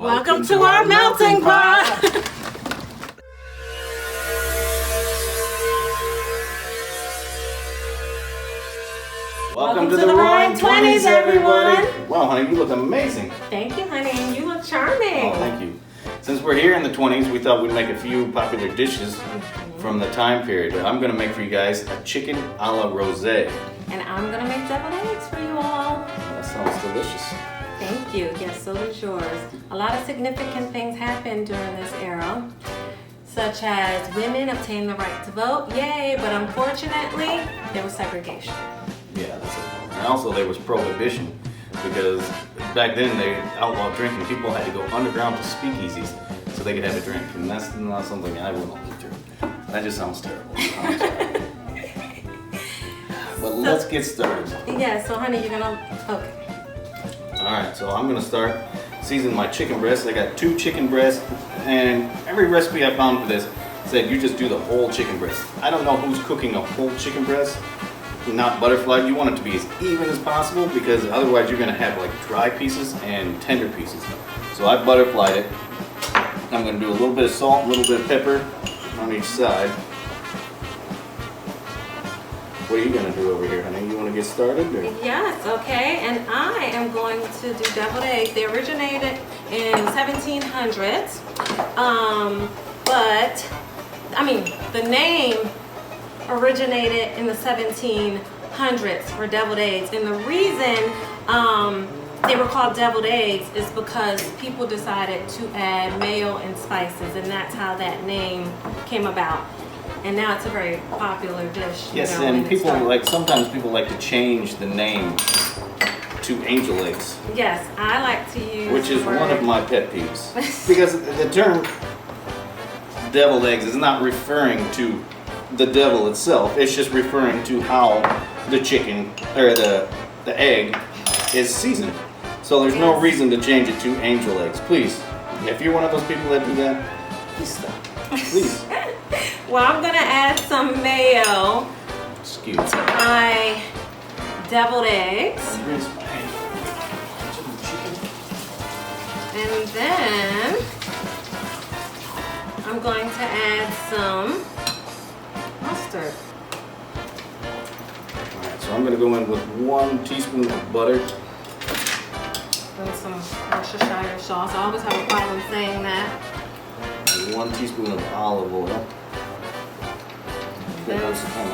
Welcome to our melting pot. Welcome to the 1920’s, everyone. Wow, honey, you look amazing. Thank you, honey, and you look charming. Oh, thank you. Since we're here in the 20s, we thought we'd make a few popular dishes from the time period. I'm gonna make for you guys a chicken a la rosé. And I'm gonna make deviled eggs for you all. That sounds delicious. Thank you. Yes, so does yours. A lot of significant things happened during this era, such as women obtained the right to vote, yay, but unfortunately, there was segregation. Yeah, that's it. And also there was prohibition, because back then they outlawed drinking. People had to go underground to speakeasies so they could have a drink, and that's not something I would want to do. That just sounds terrible. I'm sorry. But let's get started. Yeah, so honey, you're gonna, okay. Alright, so I'm gonna start seasoning my chicken breast. I got 2 chicken breasts, and every recipe I found for this said you just do the whole chicken breast. I don't know who's cooking a whole chicken breast, not butterflied. You want it to be as even as possible, because otherwise you're gonna have like dry pieces and tender pieces. So I butterflied it. I'm gonna do a little bit of salt, a little bit of pepper on each side. What are you gonna do over here, honey? You wanna get started? Or? Yes, okay, and I am going to do deviled eggs. They originated in 1700s, but, I mean, the name originated in the 1700s for deviled eggs, and the reason they were called deviled eggs is because people decided to add mayo and spices, and that's how that name came about. And now it's a very popular dish. Yes, you know, and people like, sometimes people like to change the name to angel eggs. Yes, I like to use, which is one of my pet peeves, because the term deviled eggs is not referring to the devil itself. It's just referring to how the chicken or the egg is seasoned. So there's no reason to change it to angel eggs. Please, if you're one of those people that do that, please stop. Please. Well, I'm gonna add some mayo Excuse me. to my deviled eggs. And then I'm going to add some mustard. Alright, so I'm going to go in with 1 teaspoon of butter. And some Worcestershire sauce. I always have a problem saying that. And 1 teaspoon of olive oil. Then some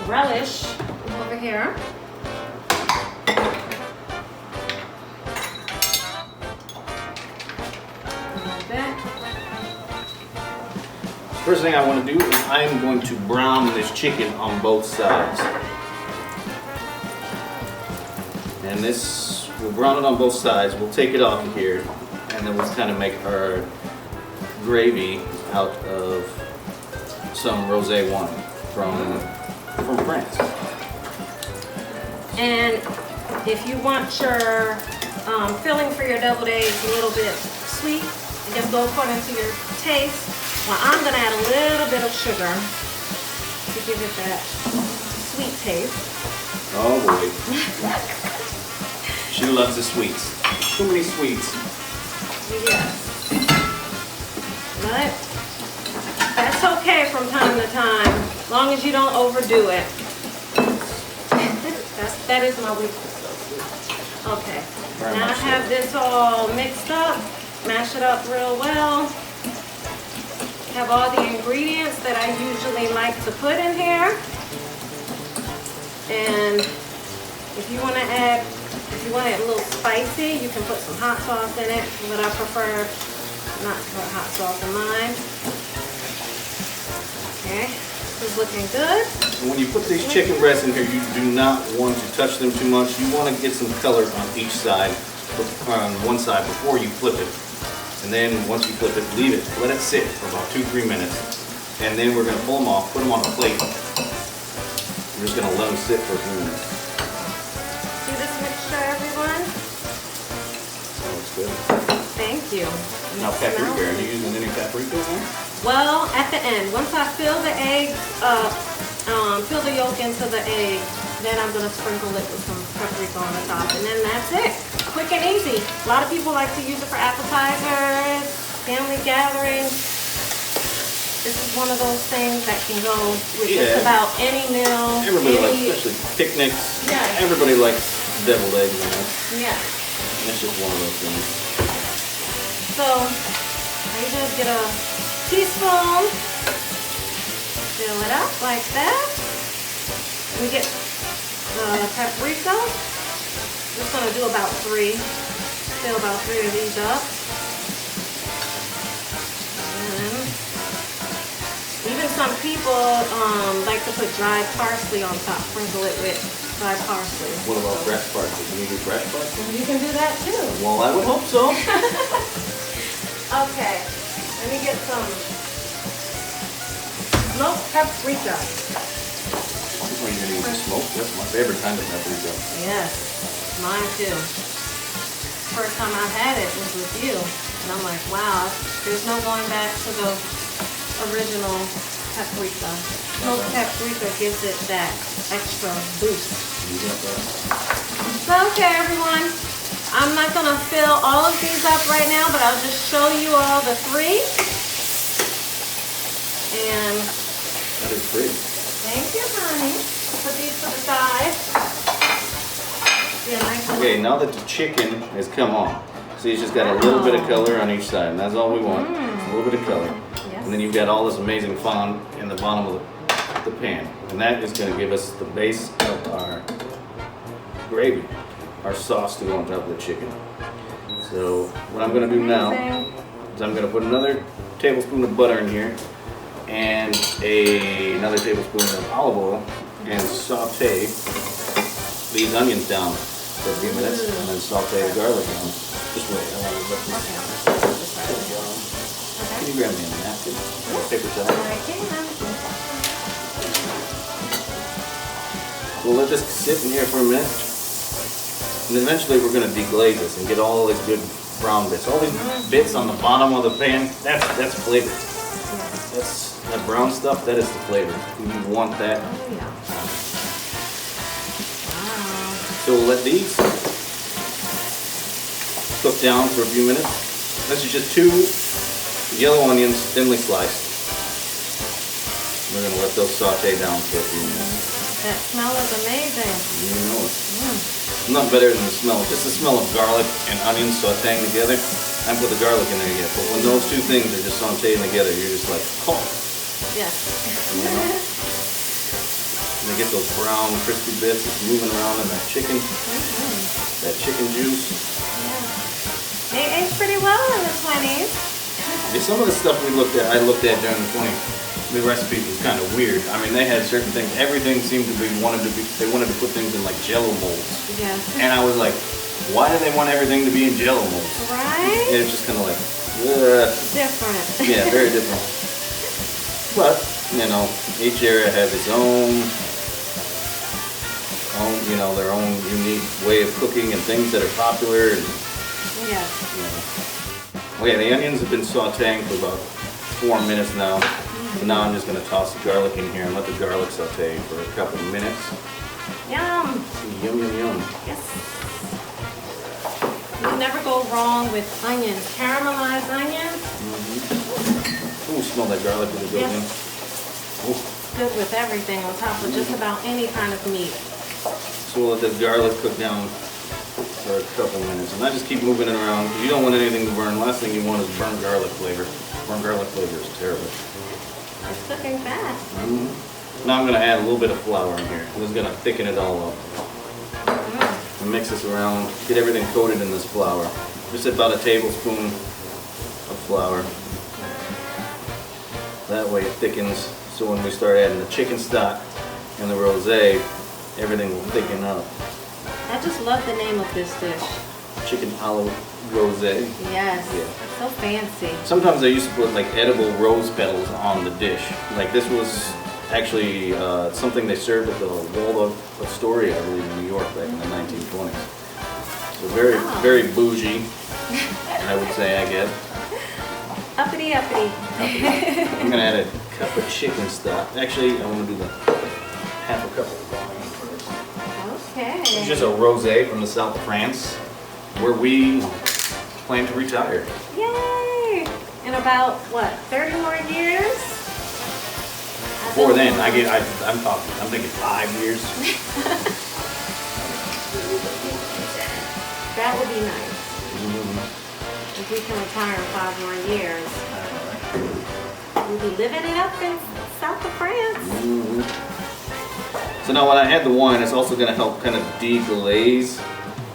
relish over here. First thing I want to do is I am going to brown this chicken on both sides. And this, we'll brown it on both sides. We'll take it off of here, and then we'll kind of make our gravy out of some rosé wine from France. And if you want your filling for your deviled eggs a little bit sweet, I guess go according to your taste. Well, I'm gonna add a little bit of sugar to give it that sweet taste. Oh boy. She loves the sweets. Too many sweets. Yes. But that's okay from time to time, as long as you don't overdo it. That is my weakness. Okay. Now I have this all mixed up. Mash it up real well. Have all the ingredients that I usually like to put in here. And if you want to add, if you want it a little spicy, you can put some hot sauce in it, but I prefer not to put hot sauce in mine. Okay, this is looking good. When you put these chicken breasts in here, you do not want to touch them too much. You want to get some color on each side, on one side before you flip it. And then once you flip it, leave it. Let it sit for about 2-3 minutes. And then we're going to pull them off, put them on a plate. We're just going to let them sit for a few minutes. See this mixture, everyone? That looks good. Thank you. Now paprika, are you using any paprika in there? Well, at the end, once I fill the eggs up, fill the yolk into the egg, then I'm going to sprinkle it with some paprika on the top. And then that's it. Quick and easy. A lot of people like to use it for appetizers, family gatherings. This is one of those things that can go with just about any meal. Everybody likes, especially picnics. Yeah. Everybody likes deviled eggs in it. Yeah. It's just one of those things. So I just get a teaspoon, fill it up like that. We get the paprika. Just gonna do about 3. Fill about 3 of these up. And even some people like to put dried parsley on top. Sprinkle it with dried parsley. What about fresh parsley? Can you do fresh parsley? You can do that too. Well, I would hope so. Okay, let me get some smoked paprika. What are you gonna use to smoke? That's my favorite kind of paprika. Yes, mine too. First time I had it was with you, and I'm like, wow, there's no going back to the original paprika. Smoked paprika gives it that extra boost. You got that? So, okay, everyone. I'm not gonna fill all of these up right now, but I'll just show you all the 3. And That is pretty. thank you, honey. Put these to the side. Yeah, nice. Okay, now that the chicken has come on, see, it's just got a little bit of color on each side, and that's all we want. A little bit of color. Yes. And then you've got all this amazing fond in the bottom of the pan. And that is going to give us the base of our gravy, our sauce to go on top of the chicken. So what I'm going to do now is I'm going to put another tablespoon of butter in here and another tablespoon of olive oil and saute these onions down for a few minutes and then saute the garlic down. Just wait, I want to let this down. Can you grab me a napkin? Or a paper towel? I can. We'll let this sit in here for a minute. And eventually we're going to deglaze this and get all these good brown bits. All these bits on the bottom of the pan, that's flavor. That's that brown stuff, that is the flavor. You want that. Oh, yeah. Wow. So we'll let these cook down for a few minutes. This is just 2 yellow onions, thinly sliced. We're going to let those saute down for a few minutes. That smell is amazing. You know it. Not better than the smell. Just the smell of garlic and onions sauteing together. I haven't put the garlic in there yet, but when those 2 things are just sauteing together, you're just like, oh. Yes. You know? And they get those brown, crispy bits just moving around in that chicken. That chicken juice. Yeah. They aged pretty well in the 20s. Yeah, some of the stuff I looked at during the 20s. The recipes was kind of weird. I mean, they had certain things. Everything seemed to be they wanted to put things in like Jello molds. Yeah. And I was like, why do they want everything to be in Jello molds? Right? It's just kind of like, ugh. Different. Yeah, very different. But you know, each area has its own, you know, their own unique way of cooking and things that are popular. And, Yeah. you know. Okay, the onions have been sauteing for about 4 minutes now. So now I'm just going to toss the garlic in here and let the garlic saute for a couple of minutes. Yum. Yum, yum, yum. Yes. You never go wrong with onions. Caramelized onions. Ooh, smell that garlic when it goes in. Ooh. Good with everything on top of just about any kind of meat. So we'll let the garlic cook down for a couple minutes. And I just keep moving it around because you don't want anything to burn. Last thing you want is burnt garlic flavor. Burnt garlic flavor is terrible. It's cooking fast. Now I'm going to add a little bit of flour in here. This is going to thicken it all up. And mix this around, get everything coated in this flour. Just about a tablespoon of flour. That way it thickens, so when we start adding the chicken stock and the rosé, everything will thicken up. I just love the name of this dish. Chicken a la rosé. Yes. Yeah. It's so fancy. Sometimes they used to put like edible rose petals on the dish. Like this was actually something they served at the Waldorf Astoria, I believe, in New York back in the 1920s. So very, very bougie, I would say, I guess. Uppity, uppity. I'm gonna add a cup of chicken stock. Actually, I want to do the half a cup of wine first. Okay. It's just a rosé from the south of France. where we plan to retire. Yay! In about what, 30 more years? Before then, I'm thinking 5 years. That would be nice. If we can retire in 5 more years. We'll be living it up in south of France. So now when I add the wine, it's also going to help kind of deglaze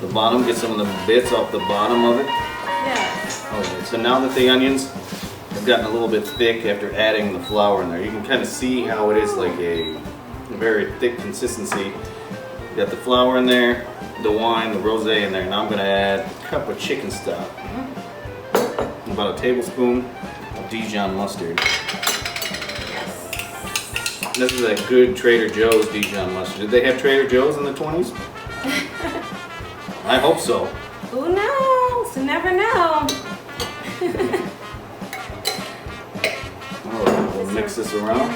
the bottom, get some of the bits off the bottom of it. Yes. Okay, so now that the onions have gotten a little bit thick after adding the flour in there, you can kind of see how it is like a very thick consistency. You got the flour in there, the wine, the rosé in there. Now I'm going to add a cup of chicken stock. About a tablespoon of Dijon mustard. This is a good Trader Joe's Dijon mustard. Did they have Trader Joe's in the 20s? I hope so. Who knows? You never know. Alright, we'll mix this around.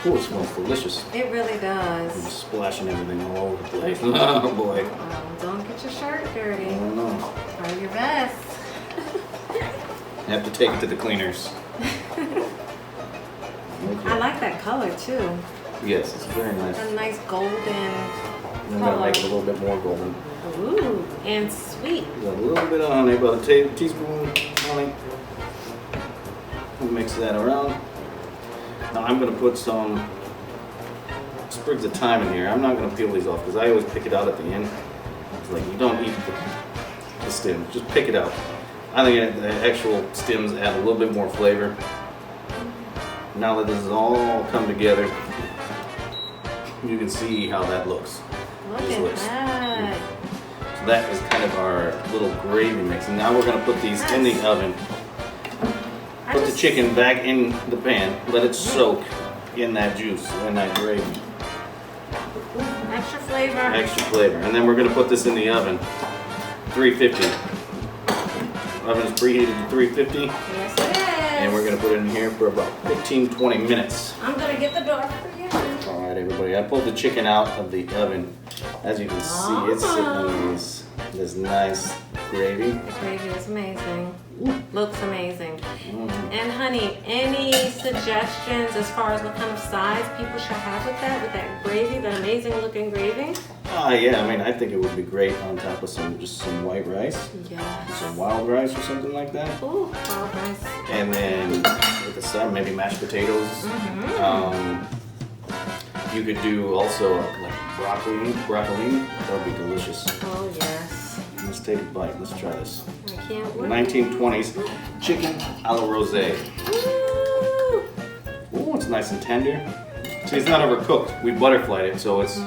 Oh, it smells delicious. It really I'm does. just splashing everything all over the place. Oh boy. Don't get your shirt dirty. I don't know. Try your best. I have to take it to the cleaners. Okay. I like that color too. Yes, it's very nice. A nice golden I'm gonna make it a little bit more golden. Ooh, and sweet. A little bit of honey, about a teaspoon of honey. We'll mix that around. Now I'm gonna put some sprigs of thyme in here. I'm not gonna peel these off because I always pick it out at the end. It's like you don't eat the stem, just pick it out. I think the actual stems add a little bit more flavor. Now that this has all come together, you can see how that looks. Look at that. So that is kind of our little gravy mix. And now we're going to put these in the oven. Put the chicken back in the pan. Let it soak in that juice, in that gravy. Extra flavor. Extra flavor. And then we're going to put this in the oven. 350. Oven is preheated to 350. Yes, it is. And we're going to put it in here for about 15-20 minutes. I'm going to get the door for you. All right, everybody. I pulled the chicken out of the oven. As you can see, it's sitting in this nice gravy. The gravy is amazing. Looks amazing. And honey, any suggestions as far as what kind of size people should have with that gravy, that amazing looking gravy? Yeah, I mean, I think it would be great on top of some white rice. Yes. Some wild rice or something like that. Ooh, wild rice. And then with the side, maybe mashed potatoes. You could do also like broccoli. That would be delicious. Oh, yes. Let's take a bite. Let's try this. I can't wait. 1920's chicken a la rosé. Ooh. Ooh, it's nice and tender. See, it's not overcooked. We butterflied it, so it's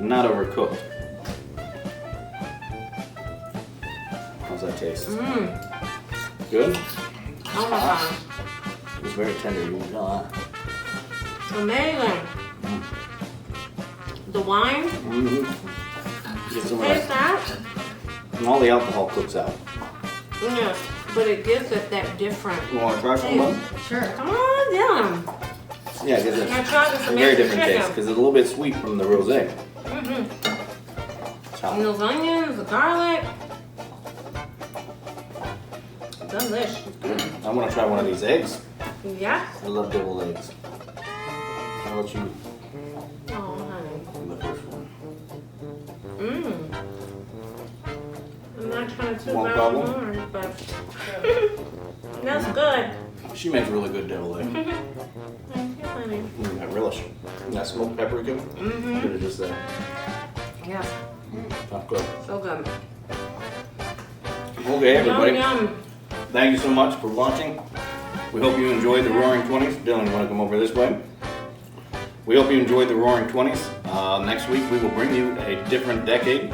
not overcooked. How's that taste? Good? Oh my gosh. It's very tender. Amazing. The wine, Get some of taste that. that. And all the alcohol cooks out. Yes, but it gives it that different. You want to try some of it? Sure. Come on down. Yeah, it gives it Now try this a very amazing different chicken. taste because it's a little bit sweet from the rosé. And those onions, the garlic. Delish. Good. I want to try one of these eggs. Yeah. I love deviled eggs. I'll let you Oh, honey. do the first one. I'm not trying to One toot my problem? own horn, but that's good. She makes really good deviled egg. Thank you, honey. That relish. And that smoked paprika. Good as just that. Yeah, Not good. so good. Okay, everybody. Yum, yum. Thank you so much for watching. We hope you enjoyed the Roaring 20s. Dylan, you want to come over this way? We hope you enjoyed the Roaring 20s. Next week we will bring you a different decade,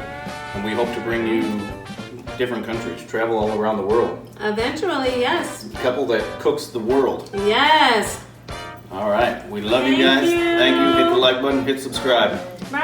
and we hope to bring you different countries, travel all around the world. Eventually, yes. A couple that cooks the world. Yes. All right, we love you Thank guys. you. Thank you. Hit the like button, hit subscribe. Bye.